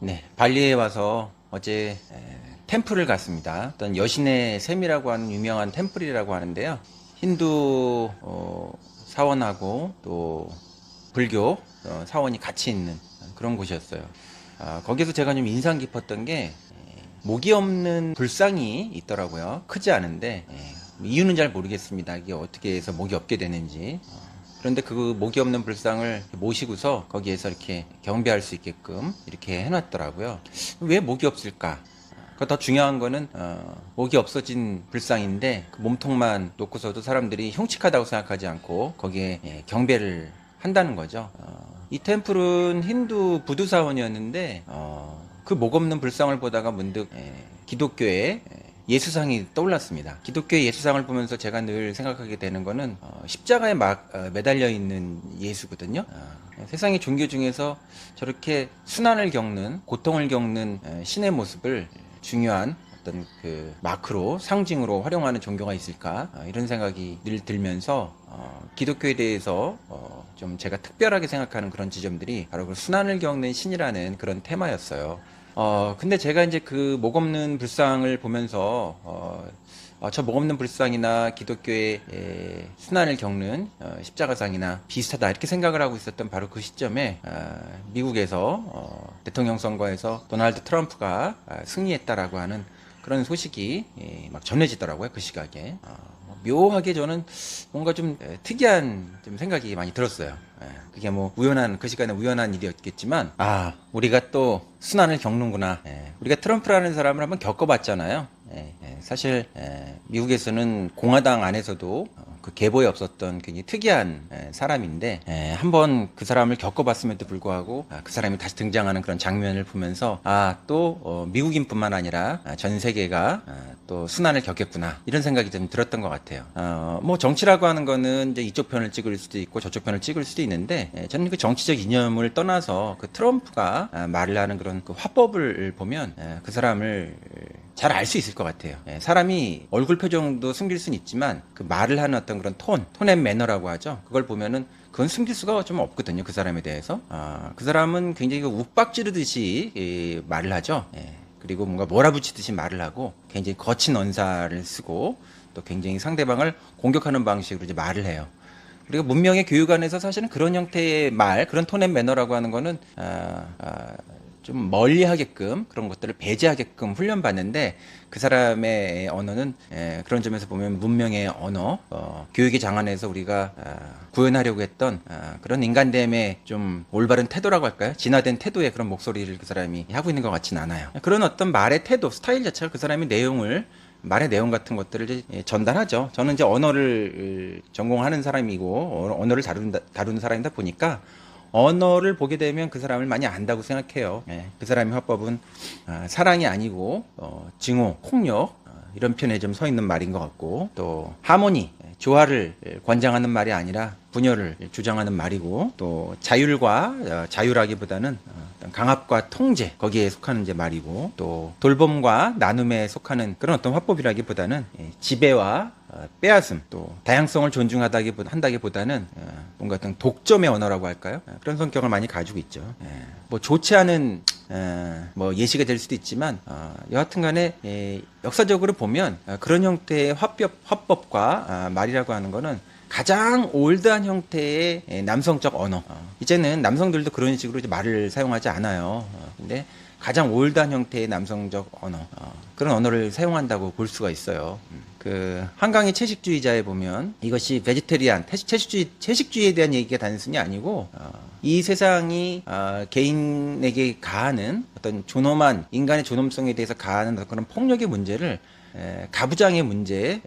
네, 발리에 와서 어제 템플을 갔습니다. 어떤 여신의 샘이라고 하는 유명한 템플이라고 하는데요. 힌두 사원하고 또 불교 사원이 같이 있는 그런 곳이었어요. 거기서 제가 좀 인상 깊었던 게 목이 없는 불상이 있더라고요. 크지 않은데 이유는 잘 모르겠습니다. 이게 어떻게 해서 목이 없게 되는지. 그런데 그 목이 없는 불상을 모시고서 거기에서 이렇게 경배할 수 있게끔 이렇게 해놨더라고요. 왜 목이 없을까? 더 중요한 거는 목이 없어진 불상인데 그 몸통만 놓고서도 사람들이 흉측하다고 생각하지 않고 거기에 경배를 한다는 거죠. 이 템플은 힌두 부두 사원이었는데 그 목 없는 불상을 보다가 문득 기독교의 예수상이 떠올랐습니다. 기독교의 예수상을 보면서 제가 늘 생각하게 되는 거는 십자가에 매달려 있는 예수거든요. 세상의 종교 중에서 저렇게 순환을 겪는, 고통을 겪는 신의 모습을 중요한 어떤 그 마크로, 상징으로 활용하는 종교가 있을까, 이런 생각이 늘 들면서 기독교에 대해서 좀 제가 특별하게 생각하는 그런 지점들이 바로 그 순환을 겪는 신이라는 그런 테마였어요. 근데 제가 이제 그 목 없는 불상을 보면서 저 목 없는 불상이나 기독교의 순환을 겪는 십자가상이나 비슷하다 이렇게 생각을 하고 있었던 바로 그 시점에 미국에서 대통령 선거에서 도널드 트럼프가 승리했다라고 하는 그런 소식이 막 전해지더라고요. 그 시각에. 묘하게 저는 뭔가 좀 특이한 좀 생각이 많이 들었어요. 그게 뭐 그 시간에 우연한 일이었겠지만, 우리가 또 순환을 겪는구나. 우리가 트럼프라는 사람을 한번 겪어봤잖아요. 사실 미국에서는 공화당 안에서도 그 계보에 없었던 굉장히 특이한 사람인데 한번 그 사람을 겪어봤음에도 불구하고 그 사람이 다시 등장하는 그런 장면을 보면서 또 미국인뿐만 아니라 전 세계가 또 순환을 겪겠구나 이런 생각이 좀 들었던 것 같아요. 뭐 정치라고 하는 거는 이제 이쪽 편을 찍을 수도 있고 저쪽 편을 찍을 수도 있는데 저는 그 정치적 이념을 떠나서 그 트럼프가 말을 하는 그런 그 화법을 보면 그 사람을 잘 알 수 있을 것 같아요. 사람이 얼굴 표정도 숨길 수는 있지만 그 말을 하는 어떤 그런 톤 앤 매너라고 하죠. 그걸 보면은 그건 숨길 수가 좀 없거든요. 그 사람에 대해서. 그 사람은 굉장히 욱박 지르듯이 말을 하죠. 그리고 뭔가 몰아붙이듯이 말을 하고 굉장히 거친 언사를 쓰고 또 굉장히 상대방을 공격하는 방식으로 이제 말을 해요. 그리고 문명의 교육 안에서 사실은 그런 형태의 말, 그런 톤 앤 매너라고 하는 거는 좀 멀리하게끔 그런 것들을 배제하게끔 훈련받는데 그 사람의 언어는 그런 점에서 보면 문명의 언어, 교육의 장안에서 우리가 구현하려고 했던 그런 인간됨의 좀 올바른 태도라고 할까요? 진화된 태도의 그런 목소리를 그 사람이 하고 있는 것 같지는 않아요. 그런 어떤 말의 태도, 스타일 자체가 그 사람의 말의 내용 같은 것들을 이제 전달하죠. 저는 이제 언어를 전공하는 사람이고 언어를 다루는 사람이다 보니까 언어를 보게 되면 그 사람을 많이 안다고 생각해요. 그 사람의 화법은 사랑이 아니고 증오, 폭력 이런 편에 좀 서 있는 말인 것 같고 또 하모니, 조화를 권장하는 말이 아니라 분열을 주장하는 말이고 또 자율하기보다는 강압과 통제 거기에 속하는 이제 말이고 또 돌봄과 나눔에 속하는 그런 어떤 화법이라기보다는 지배와 빼앗음 또 다양성을 한다기보다는 뭔가 어떤 독점의 언어라고 할까요? 그런 성격을 많이 가지고 있죠. 뭐 좋지 않은 뭐 예시가 될 수도 있지만 여하튼간에 역사적으로 보면 그런 형태의 화법과 말이라고 하는 거는 가장 올드한 형태의 남성적 언어. 이제는 남성들도 그런 식으로 이제 말을 사용하지 않아요. 근데 가장 올드한 형태의 남성적 언어. 그런 언어를 사용한다고 볼 수가 있어요. 그 한강의 채식주의자에 보면 이것이 베지테리안, 채식주의에 대한 얘기가 단순히 아니고 이 세상이 개인에게 가하는 어떤 존엄한 인간의 존엄성에 대해서 가하는 그런 폭력의 문제를 가부장의 문제,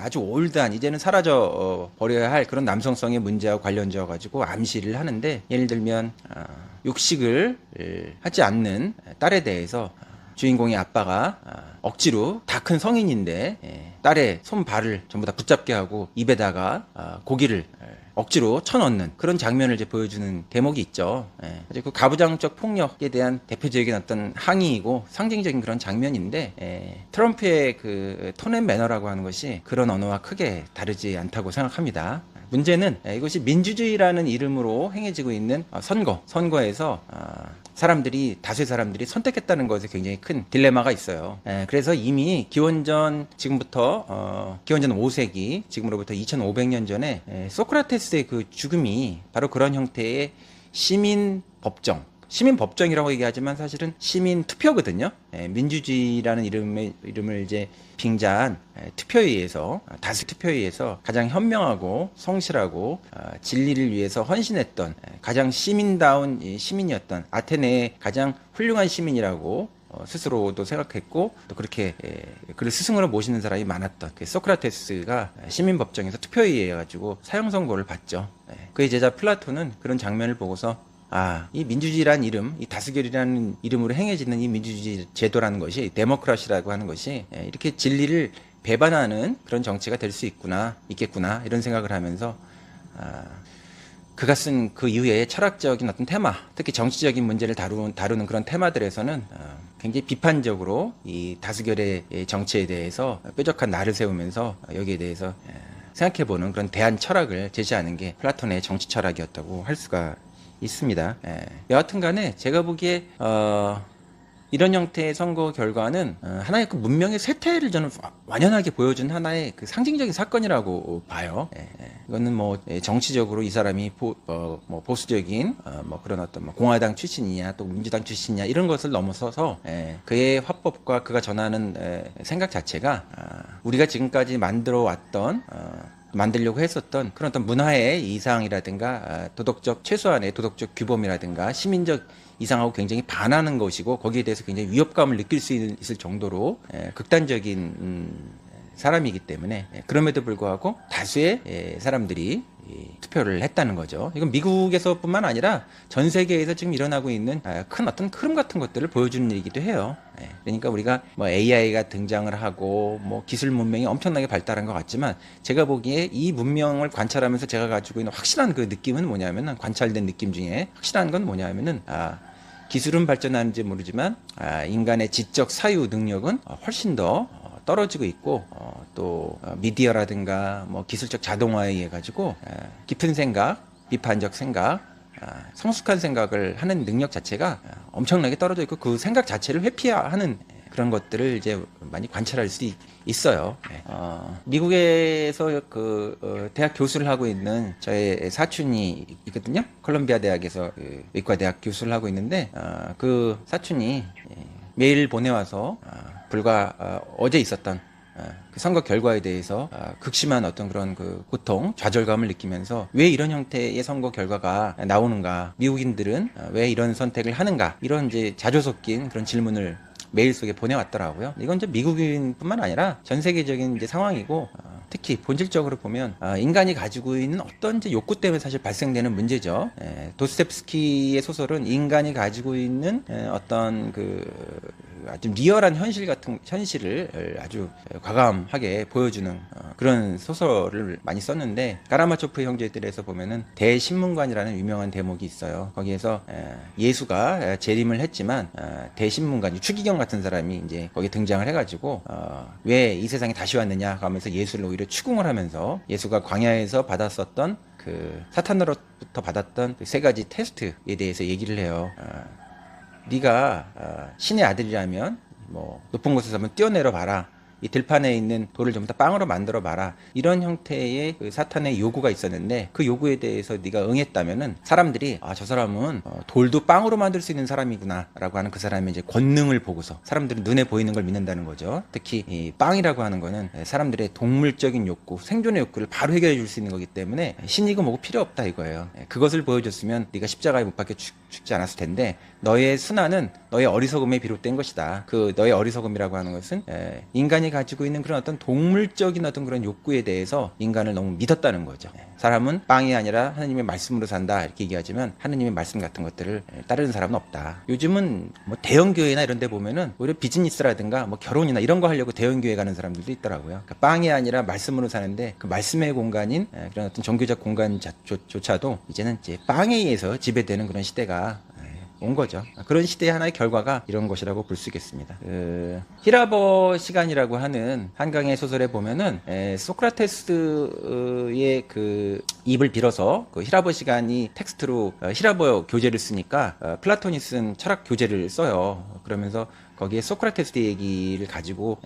아주 올드한, 이제는 사라져 버려야 할 그런 남성성의 문제와 관련되어 가지고 암시를 하는데, 예를 들면 육식을 하지 않는 딸에 대해서 주인공의 아빠가 억지로 다 큰 성인인데 딸의 손발을 전부 다 붙잡게 하고 입에다가 고기를 억지로 쳐넣는 그런 장면을 이제 보여주는 대목이 있죠. 그 가부장적 폭력에 대한 대표적인 어떤 항의이고 상징적인 그런 장면인데 트럼프의 그 톤 앤 매너라고 하는 것이 그런 언어와 크게 다르지 않다고 생각합니다. 문제는 이것이 민주주의라는 이름으로 행해지고 있는 선거에서 사람들이 다수의 사람들이 선택했다는 것에 굉장히 큰 딜레마가 있어요. 그래서 이미 기원전 지금부터 기원전 5세기 지금으로부터 2500년 전에 소크라테스의 그 죽음이 바로 그런 형태의 시민 법정이라고 얘기하지만 사실은 시민 투표거든요. 민주주의라는 이름을 이제 빙자한 투표에 의해서, 다수 투표에 의해서 가장 현명하고 성실하고 진리를 위해서 헌신했던 가장 시민다운 시민이었던 아테네의 가장 훌륭한 시민이라고 스스로도 생각했고 또 그렇게 그를 스승으로 모시는 사람이 많았던 그 소크라테스가 시민법정에서 투표에 의해 가지고 사형 선고를 받죠. 그의 제자 플라톤은 그런 장면을 보고서 이 민주주의라는 이름, 이 다수결이라는 이름으로 행해지는 이 민주주의 제도라는 것이, 데모크라시라고 하는 것이 이렇게 진리를 배반하는 그런 정치가 될 수 있겠구나, 이런 생각을 하면서, 그가 쓴 그 이후에 철학적인 어떤 테마, 특히 정치적인 문제를 다루는 그런 테마들에서는 굉장히 비판적으로 이 다수결의 정치에 대해서 뾰족한 날을 세우면서 여기에 대해서 생각해보는 그런 대안 철학을 제시하는 게 플라톤의 정치 철학이었다고 할 수가 있습니다. 여하튼 간에 제가 보기에 이런 형태의 선거 결과는 하나의 그 문명의 쇠퇴를 저는 완연하게 보여준 하나의 그 상징적인 사건이라고 봐요. 이거는 뭐 정치적으로 이 사람이 보수적인 뭐 그런 어떤 뭐 공화당 출신이냐 또 민주당 출신이냐 이런 것을 넘어서서 그의 화법과 그가 전하는 생각 자체가 우리가 지금까지 만들려고 했었던 그런 어떤 문화의 이상이라든가 최소한의 도덕적 규범이라든가 시민적 이상하고 굉장히 반하는 것이고 거기에 대해서 굉장히 위협감을 느낄 수 있을 정도로 극단적인 사람이기 때문에 그럼에도 불구하고 다수의 사람들이 투표를 했다는 거죠. 이건 미국에서뿐만 아니라 전 세계에서 지금 일어나고 있는 큰 어떤 흐름 같은 것들을 보여주는 일이기도 해요. 그러니까 우리가 뭐 AI가 등장을 하고 뭐 기술 문명이 엄청나게 발달한 것 같지만 제가 보기에 이 문명을 관찰하면서 제가 가지고 있는 확실한 그 느낌은 뭐냐면은 관찰된 느낌 중에 확실한 건 뭐냐면은 기술은 발전하는지 모르지만 인간의 지적 사유 능력은 훨씬 더 떨어지고 있고 또 미디어라든가 뭐 기술적 자동화에 의해 가지고 깊은 생각, 비판적 생각, 성숙한 생각을 하는 능력 자체가 엄청나게 떨어져 있고 그 생각 자체를 회피하는 그런 것들을 이제 많이 관찰할 수 있어요. 미국에서 대학 교수를 하고 있는 저의 사촌이 있거든요. 콜롬비아 대학에서 의과대학 교수를 하고 있는데 그 사촌이 메일 보내와서 불과 어제 있었던 그 선거 결과에 대해서 극심한 어떤 그런 그 고통, 좌절감을 느끼면서 왜 이런 형태의 선거 결과가 나오는가, 미국인들은 왜 이런 선택을 하는가, 이런 이제 자조 섞인 그런 질문을 메일 속에 보내왔더라고요. 이건 이제 미국인뿐만 아니라 전 세계적인 이제 상황이고 특히 본질적으로 보면 인간이 가지고 있는 어떤 이제 욕구 때문에 사실 발생되는 문제죠. 도스토옙스키의 소설은 인간이 가지고 있는 어떤 그 아주 리얼한 현실을 아주 과감하게 보여주는 그런 소설을 많이 썼는데 카라마초프 형제들에서 보면은 대신문관이라는 유명한 대목이 있어요. 거기에서 예수가 재림을 했지만 대신문관 추기경 같은 사람이 이제 거기 등장을 해가지고 왜 이 세상에 다시 왔느냐 하면서 예수를 오히려 추궁을 하면서 예수가 광야에서 받았었던 그 사탄으로부터 받았던 그 세 가지 테스트에 대해서 얘기를 해요. 네가 신의 아들이라면 뭐 높은 곳에서 한번 뛰어내려 봐라. 이 들판에 있는 돌을 전부 다 빵으로 만들어 봐라. 이런 형태의 그 사탄의 요구가 있었는데 그 요구에 대해서 네가 응했다면은 사람들이 저 사람은 돌도 빵으로 만들 수 있는 사람이구나라고 하는 그 사람의 이제 권능을 보고서 사람들은 눈에 보이는 걸 믿는다는 거죠. 특히 이 빵이라고 하는 거는 사람들의 동물적인 욕구, 생존의 욕구를 바로 해결해 줄 수 있는 거기 때문에 신이고 뭐고 필요 없다 이거예요. 그것을 보여줬으면 네가 십자가에 못 박혀 죽지 않았을 텐데 너의 순환은 너의 어리석음에 비롯된 것이다. 그 너의 어리석음이라고 하는 것은 인간이 가지고 있는 그런 어떤 동물적인 어떤 그런 욕구에 대해서 인간을 너무 믿었다는 거죠. 사람은 빵이 아니라 하느님의 말씀으로 산다 이렇게 얘기하지만 하느님의 말씀 같은 것들을 따르는 사람은 없다. 요즘은 뭐 대형 교회나 이런 데 보면은 오히려 비즈니스라든가 뭐 결혼이나 이런 거 하려고 대형 교회 가는 사람들도 있더라고요. 그러니까 빵이 아니라 말씀으로 사는데 그 말씀의 공간인 그런 어떤 종교적 공간조차도 이제는 이제 빵에 의해서 지배되는 그런 시대가 온 거죠. 그런 시대의 하나의 결과가 이런 것이라고 볼 수 있겠습니다. 히라버 시간이라고 하는 한강의 소설에 보면은 소크라테스의 그 입을 빌어서 그 히라버 시간이 텍스트로 히라버 교재를 쓰니까 플라톤이 쓴 철학 교재를 써요. 그러면서 거기에 소크라테스 얘기를 가지고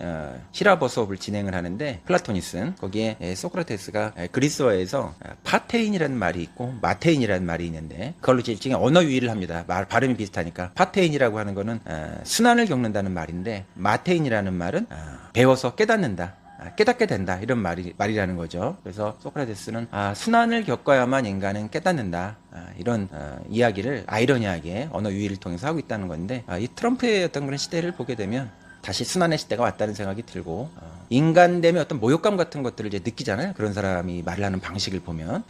히라버 수업을 진행을 하는데, 플라톤이 쓴 거기에 소크라테스가 그리스어에서 파테인이라는 말이 있고 마테인이라는 말이 있는데, 그걸로 일종의 언어 유희를 합니다. 발음이 비슷하니까. 파테인이라고 하는 거는 순환을 겪는다는 말인데, 마테인이라는 말은 배워서 깨닫는다, 깨닫게 된다, 이런 말이라는 거죠. 그래서 소크라테스는 순환을 겪어야만 인간은 깨닫는다, 이런 이야기를 아이러니하게 언어 유희를 통해서 하고 있다는 건데, 이 트럼프의 어떤 그런 시대를 보게 되면 다시 순환의 시대가 왔다는 생각이 들고, 인간됨의 어떤 모욕감 같은 것들을 이제 느끼잖아요. 그런 사람이 말을 하는 방식을 보면.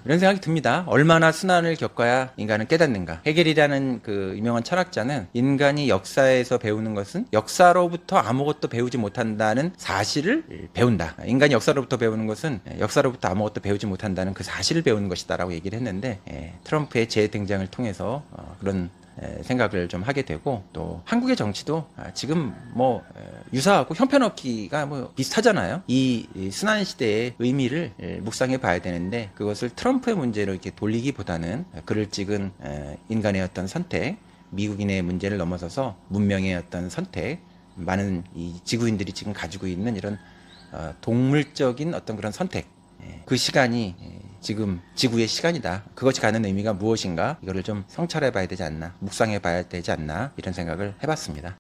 이런 생각이 듭니다. 얼마나 순환을 겪어야 인간은 깨닫는가. 헤겔이라는 그 유명한 철학자는 인간이 역사에서 배우는 것은 역사로부터 아무것도 배우지 못한다는 사실을 배운다. 인간이 역사로부터 배우는 것은 역사로부터 아무것도 배우지 못한다는 그 사실을 배우는 것이다라고 얘기를 했는데, 트럼프의 재등장을 통해서 그런 생각을 좀 하게 되고, 또 한국의 정치도 지금 뭐 유사하고 형편없기가 뭐 비슷하잖아요. 이 순환 시대의 의미를 묵상해 봐야 되는데, 그것을 트럼프의 문제로 이렇게 돌리기보다는 글을 찍은 인간의 어떤 선택, 미국인의 문제를 넘어서서 문명의 어떤 선택, 많은 이 지구인들이 지금 가지고 있는 이런 동물적인 어떤 그런 선택, 그 시간이 지금 지구의 시간이다. 그것이 갖는 의미가 무엇인가? 이거를 좀 성찰해 봐야 되지 않나, 묵상해 봐야 되지 않나, 이런 생각을 해봤습니다.